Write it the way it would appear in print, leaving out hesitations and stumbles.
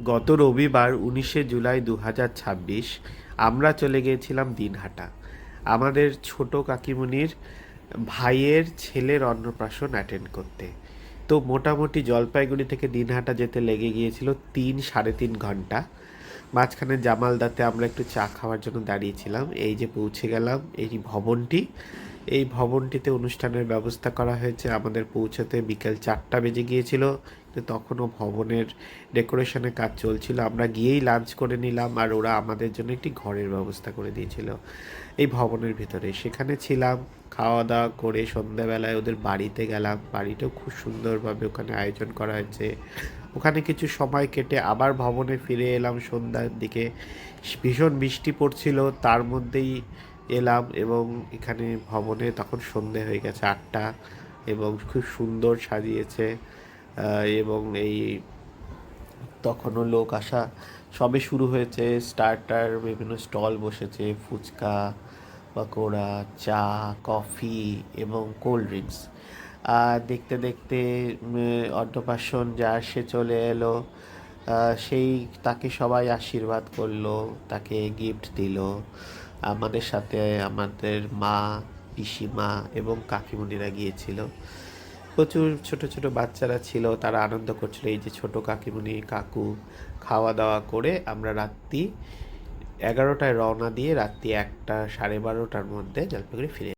গত রবিবার 19শে জুলাই 2026 আমরা চলে গিয়েছিলাম দিনহাটা। আমাদের ছোট কাকিমুনির ভাইয়ের ছেলের অন্নপ্রাশন অ্যাটেন্ড করতে। তো মোটামুটি জলপাইগুড়ি থেকে দিনহাটা যেতে লেগে গিয়েছিল 3 সাড়ে 3 ঘন্টা। মাঝখানে জামালদাতে আমরা একটু চা খাওয়ার জন্য দাঁড়িয়েছিলাম। এই যে পৌঁছে গেলাম এই ভবনটি, এই ভবনটিতে অনুষ্ঠানের ব্যবস্থা করা হয়েছে। আমাদের পৌঁছাতে বিকেল 4টা বেজে গিয়েছিল, তো তখনও ভবনের ডেকোরেশনের কাজ চলছিল। আমরা গিয়েই লাঞ্চ করে নিলাম, আর ওরা আমাদের জন্য একটি ঘরের ব্যবস্থা করে দিয়েছিল এই ভবনের ভিতরে। সেখানে ছিলাম, খাওয়া দাওয়া করে সন্ধ্যাবেলায় ওদের বাড়িতে গেলাম। বাড়িটাও খুব সুন্দরভাবে ওখানে আয়োজন করা হয়েছে। ওখানে কিছু সময় কেটে আবার ভবনে ফিরে এলাম সন্ধ্যার দিকে। ভীষণ বৃষ্টি পড়ছিল, তার মধ্যেই এলাম এবং এখানে ভবনে তখন সন্ধে হয়ে গেছে 8টা, এবং খুব সুন্দর সাজিয়েছে। এবং এই তখনও লোক আসা সবে শুরু হয়েছে। স্টার্টার বিভিন্ন স্টল বসেছে, ফুচকা, পকোড়া, চা, কফি এবং কোল্ড ড্রিঙ্কস। আর দেখতে দেখতে অন্নপ্রাশন যার সে চলে এলো। সেই তাকে সবাই আশীর্বাদ করলো, তাকে গিফট দিল। আমাদের সাথে আমাদের মা, পিসিমা এবং কাকিমুনিরা গিয়েছিল। প্রচুর ছোট ছোট বাচ্চারা ছিল, তারা আনন্দ করছিল। এই যে ছোট কাকিমুনি কাকু। খাওয়া দাওয়া করে আমরা রাত্রি 11টায় রওনা দিয়ে রাত্রি 1টা সাড়ে 12টার মধ্যে জলপাইগুড়ি ফিরে